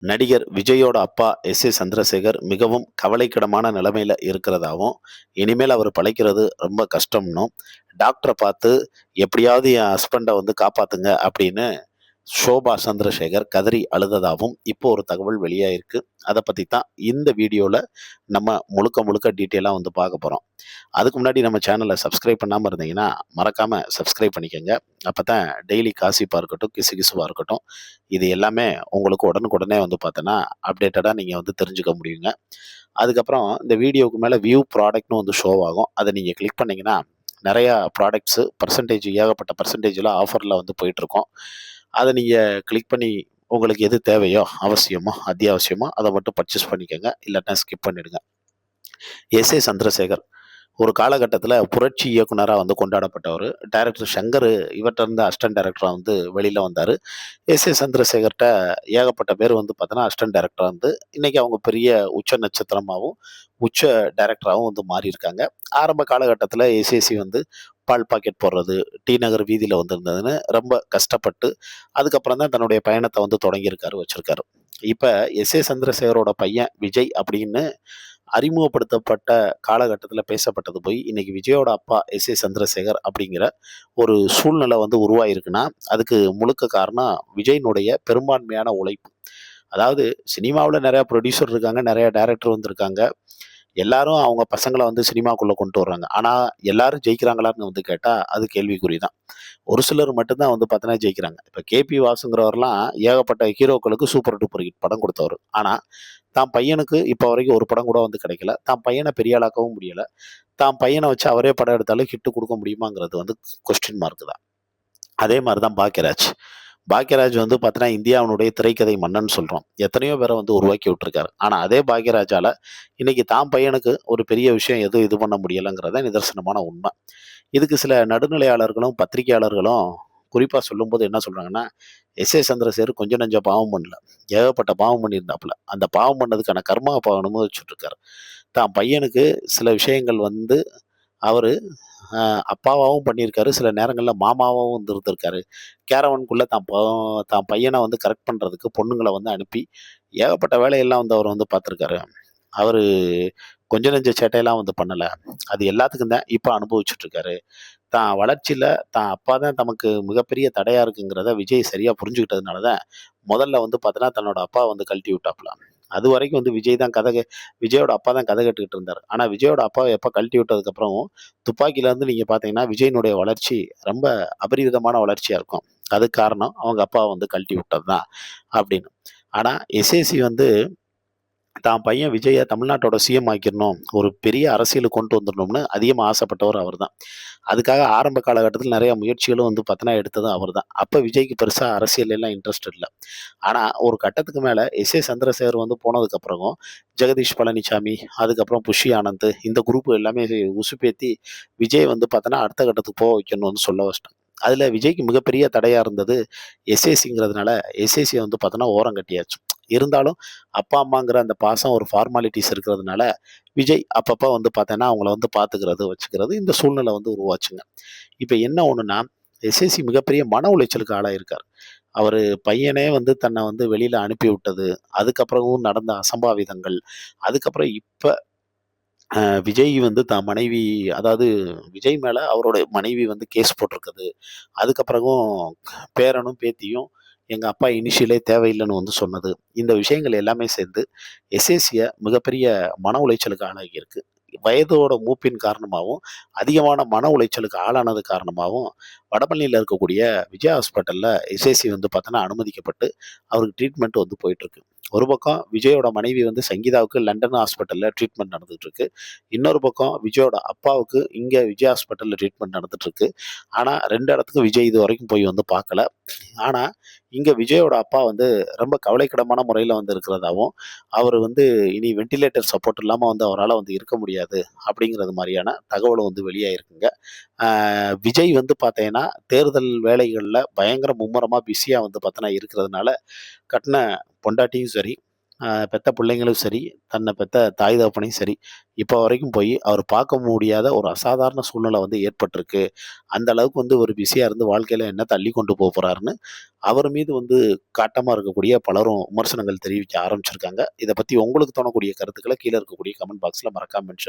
நடிகர் விஜயோட அப்பா எஸ்.ஏ. சந்திரசேகர் மிகவும் கவலைக்கிடமான நிலைமையில இருக்கிறதாவும், இனிமேல் அவர் பிழைக்கிறது ரொம்ப கஷ்டம்ன்னும், டாக்டர பார்த்து எப்படியாவது என் ஹஸ்பண்ட வந்து காப்பாத்துங்க அப்படின்னு ஷோபா சந்திரசேகர் கதறி அழுததாவும் இப்போ ஒரு தகவல் வெளியாயிருக்கு. அத பத்தி தான் இந்த வீடியோல நம்ம முழுக்க முழுக்க டீட்டெயிலா வந்து பார்க்க போறோம். அதுக்கு முன்னாடி நம்ம சேனல சப்ஸ்கிரைப் பண்ணாம இருந்தீங்கன்னா, மறக்காம சப்ஸ்கிரைப் பண்ணிக்கங்க. அப்பதான் டெய்லி காசிப்பா இருக்கட்டும், கிசுகிசுவா இருக்கட்டும், இது எல்லாமே உங்களுக்கு உடனுக்குடனே வந்து பார்த்தோன்னா, அப்டேட்டடா நீங்க வந்து தெரிஞ்சுக்க முடியுங்க. அதுக்கப்புறம் இந்த வீடியோவுக்கு மேல வியூ ப்ராடக்ட்ன்னு வந்து ஷோ ஆகும். அத நீங்க கிளிக் பண்ணீங்கன்னா, நெறையா ப்ராடக்ட்ஸு பெர்சன்டேஜ் ஏகப்பட்ட பெர்சன்டேஜ்ல ஆஃபர்ல வந்து போயிட்டுருக்கும். அத நீங்க கிளிக் பண்ணி உங்களுக்கு எது தேவையோ, அவசியமோ, அத்தியாவசியமோ அத மட்டும் பர்ச்சேஸ் பண்ணிக்கங்க. இல்லாட்டா ஸ்கிப் பண்ணிடுங்க. எஸ்.ஏ. சந்திரசேகர் ஒரு காலகட்டத்தில புரட்சி இயக்குனரா வந்து கொண்டாடப்பட்டவரு. டைரக்டர் சங்கர் இவர்ட்ட இருந்து அசிஸ்டன்ட் டைரக்டரா வந்து வெளில வந்தாரு. எஸ்.ஏ. சந்திரசேகர்ட்ட ஏகப்பட்ட பேர் வந்து பார்த்தோன்னா, அசிஸ்டன்ட் டைரக்டரா வந்து இன்னைக்கு அவங்க பெரிய உச்ச நட்சத்திரமாவும், உச்ச டைரக்டராவும் வந்து மாறியிருக்காங்க. ஆரம்ப காலகட்டத்தில எஸ்.ஏ.சி வந்து பால் பாக்கெட் போடுறது, டி நகர் வீதியில வந்திருந்ததுன்னு ரொம்ப கஷ்டப்பட்டு, அதுக்கப்புறம் தான் தன்னுடைய பயணத்த வந்து தொடங்கியிருக்காரு, வச்சிருக்காரு. இப்ப எஸ்.ஏ. சந்திரசேகரோட பையன் விஜய் அப்படின்னு அறிமுகப்படுத்தப்பட்ட காலகட்டத்தில பேசப்பட்டது போய், இன்னைக்கு விஜயோட அப்பா எஸ்.ஏ. சந்திரசேகர் அப்படிங்கிற ஒரு சூழ்நிலை வந்து உருவாயிருக்குன்னா, அதுக்கு முழுக்க காரணம் விஜயினுடைய பெரும்பான்மையான உழைப்பு. அதாவது சினிமாவுல நெறைய புரொடியூசர் இருக்காங்க, நெறைய டைரக்டர் வந்திருக்காங்க. எல்லாரும் அவங்க பசங்கள வந்து சினிமாக்குள்ள கொண்டு வர்றாங்க. ஆனா, எல்லாரும் ஜெயிக்கிறாங்களான்னு வந்து கேட்டா, அது கேள்விக்குறி தான். ஒரு சிலர் மட்டும் தான் வந்து பார்த்தீங்கன்னா ஜெயிக்கிறாங்க. இப்ப கே.பி. வாசுங்கிறவர்லாம் ஏகப்பட்ட ஹீரோக்களுக்கு சூப்பர் டூப்பர் ஹிட் படம் குடுத்தவரு. ஆனா, தான் பையனுக்கு இப்ப வரைக்கும் ஒரு படம் கூட வந்து கிடைக்கல. தான் பையன பெரிய ஆளாக்கவும் முடியல. தான் பையன வச்சு அவரே படம் எடுத்தாலும் ஹிட் குடுக்க முடியுமாங்கிறது வந்து கொஸ்டின் மார்க் தான். அதே மாரி தான் பாக்யராஜ். பாக்யராஜ் வந்து பார்த்தீங்கன்னா, இந்தியாவினுடைய திரைக்கதை மன்னன் சொல்றோம். எத்தனையோ பேர வந்து உருவாக்கி விட்டுருக்காரு. ஆனா, அதே பாக்யராஜால இன்னைக்கு தான் பையனுக்கு ஒரு பெரிய விஷயம் எதுவும் இது பண்ண முடியலங்கிறது தான் நிதர்சனமான உண்ம. இதுக்கு சில நடுநிலையாளர்களும், பத்திரிகையாளர்களும் குறிப்பா சொல்லும்போது என்ன சொல்றாங்கன்னா, எஸ்.ஏ. சந்திரசேகர் கொஞ்சம் நெஞ்ச பாவம் பண்ணல. ஏகப்பட்ட பாவம் பண்ணியிருந்தாப்புல. அந்த பாவம் பண்ணதுக்கான கர்மா இப்ப அனுபவிச்சுட்டு இருக்காரு. தான் பையனுக்கு சில விஷயங்கள் வந்து அவரு அ அப்பாவாவும் பண்ணியிருக்காரு. சில நேரங்கள்ல மாமாவாவும் வந்து இருந்திருக்காரு. கேரவன்குள்ள தான் பையன வந்து கரெக்ட் பண்றதுக்கு பொண்ணுங்கள வந்து அனுப்பி, ஏகப்பட்ட வேலையெல்லாம் வந்து அவர் வந்து பார்த்துருக்காரு. அவரு கொஞ்சம் நெஞ்ச சேட்டையெல்லாம் வந்து பண்ணல. அது எல்லாத்துக்கும் தான் இப்ப அனுபவிச்சுட்டு இருக்காரு. தான் வளர்ச்சியில தான் அப்பா தான் தமக்கு மிகப்பெரிய தடையா இருக்குங்கிறத விஜய் சரியா புரிஞ்சுக்கிட்டதுனால தான், முதல்ல வந்து பார்த்தோன்னா, தன்னோட அப்பாவ வந்து கழட்டி விட்டாப்புல. அதுவரைக்கும் வந்து விஜயோட அப்பா தான் கதை கேட்டுக்கிட்டு இருந்தாரு. ஆனா விஜயோட அப்பாவ எப்ப கழட்டி விட்டதுக்கப்புறம், துப்பாக்கிலருந்து நீங்க பார்த்தீங்கன்னா, விஜயினுடைய வளர்ச்சி ரொம்ப அபரிவிதமான வளர்ச்சியா இருக்கும். அதுக்கு காரணம் அவங்க அப்பாவ வந்து கழட்டி விட்டது தான் அப்படின்னு. ஆனா எஸ்.ஏ.சி வந்து தான் பையன் விஜய தமிழ்நாட்டோட சிஎம் ஆக்கிரணும். ஒரு பெரிய அரசியலுக்கு கொண்டு வந்துரணும்னு அதிகமா ஆசைப்பட்டவர் அவர்தான். அதுக்காக ஆரம்ப காலகட்டத்தில நெறைய முயற்சிகளும் வந்து பார்த்தீங்கன்னா, எடுத்ததும் அவர்தான். அப்ப விஜய்க்கு பெருசா அரசியல்லலாம் இன்ட்ரெஸ்ட் இல்ல. ஆனா, ஒரு கட்டத்துக்கு மேல எஸ்.ஏ. சந்திரசேகர் வந்து போனதுக்கப்புறமும், ஜெகதீஷ் பழனிசாமி, அதுக்கப்புறம் புஷி ஆனந்த் இந்த குரூப் எல்லாமே உசுப்பேத்தி விஜய் வந்து பார்த்தோன்னா, அடுத்த கட்டத்துக்கு போ வைக்கணும்னு வந்து சொல்ல வச்சுட்டாங்க. அதுல விஜய்க்கு மிகப்பெரிய தடையா இருந்தது எஸ்.ஏ.சிங்கிறதுனால, எஸ்.ஏ.சிய வந்து பார்த்தோன்னா, ஓரங்கட்டியாச்சு. இருந்தாலும் அப்பா, அம்மாங்கிற அந்த பாசம் ஒரு ஃபார்மாலிட்டீஸ் இருக்கிறதுனால, விஜய் அப்பப்ப வந்து பார்த்தேன்னா, அவங்கள வந்து பார்த்துக்கிறது, வச்சுக்கிறது இந்த சூழ்நிலை வந்து உருவாச்சுங்க. இப்ப என்ன ஒண்ணுன்னா, எஸ்.ஏ.சி மிகப்பெரிய மன உளைச்சலுக்கு ஆளாயிருக்காரு. அவரு பையனே வந்து தன்னை வந்து வெளியில அனுப்பி விட்டது, அதுக்கப்புறமும் நடந்த அசம்பாவிதங்கள், அதுக்கப்புறம் இப்ப விஜய் வந்து தான் மனைவி அதாவது விஜய் மேல அவரோட மனைவி வந்து கேஸ் போட்டிருக்குது. அதுக்கப்புறமும் பேரனும், பேத்தியும் எங்க அப்பா இனிஷியலே தேவையில்லன்னு வந்து சொன்னது. இந்த விஷயங்கள் எல்லாமே சேர்ந்து எஸ்.ஏ.சிய மிகப்பெரிய மன உளைச்சலுக்கு ஆளாகியிருக்கு. வயதோட மூப்பின் காரணமாவும், அதிகமான மன உளைச்சலுக்கு ஆளானது காரணமாவும், வடபழனியில இருக்கக்கூடிய விஜயா ஹாஸ்பிட்டல்ல எஸ்.ஏ.சி வந்து பார்த்தோன்னா அனுமதிக்கப்பட்டு, அவருக்கு ட்ரீட்மெண்ட் வந்து போயிட்டுருக்கு. ஒரு பக்கம் விஜயோட மனைவி வந்து சங்கீதாவுக்கு லண்டன் ஹாஸ்பிட்டல்ல ட்ரீட்மெண்ட் நடந்துட்டு இருக்கு. இன்னொரு பக்கம் விஜயோட அப்பாவுக்கு இங்க விஜய் ஹாஸ்பிட்டல்ல ட்ரீட்மெண்ட் நடந்துட்டு இருக்கு. ஆனா 2 இடத்துக்கும் விஜய் இதுவரைக்கும் போய் வந்து பார்க்கல. ஆனா, இங்க விஜயோட அப்பா வந்து ரொம்ப கவலைக்கிடமான முறையில வந்து இருக்கிறதாவும், அவரு வந்து இனி வென்டிலேட்டர் சப்போர்ட் இல்லாம வந்து அவரால வந்து இருக்க முடியாது, அப்படிங்கிறது மாரியான தகவலும் வந்து வெளியாயிருக்குங்க. ஆ விஜய் வந்து பார்த்தீங்கன்னா, தேர்தல் வேலைகள்ல பயங்கர மும்முரமா பிஸியா வந்து பார்த்தீங்கன்னா இருக்கிறதுனால, கட்ன பொண்டாட்டியும் சரி, பெத்த பிள்ளைங்களும் சரி, தன்னை பெத்த தாய் தகப்பனையும் சரி, இப்போ வரைக்கும் போய் அவர் பார்க்க முடியாத ஒரு அசாதாரண சூழ்நிலை வந்து ஏற்பட்டிருக்கு. அந்த அளவுக்கு வந்து ஒரு பிஸியா இருந்து வாழ்க்கையில என்ன தள்ளி கொண்டு போறாருன்னு, அவர் மீது வந்து காட்டமா இருக்கக்கூடிய பலரும் விமர்சனங்கள் தெரிவிக்க ஆரம்பிச்சிருக்காங்க. இத பத்தி உங்களுக்கு தோணக்கூடிய கருத்துக்கள கீழ இருக்கக்கூடிய கமெண்ட் பாக்ஸ்ல மறக்காம மென்ஷன்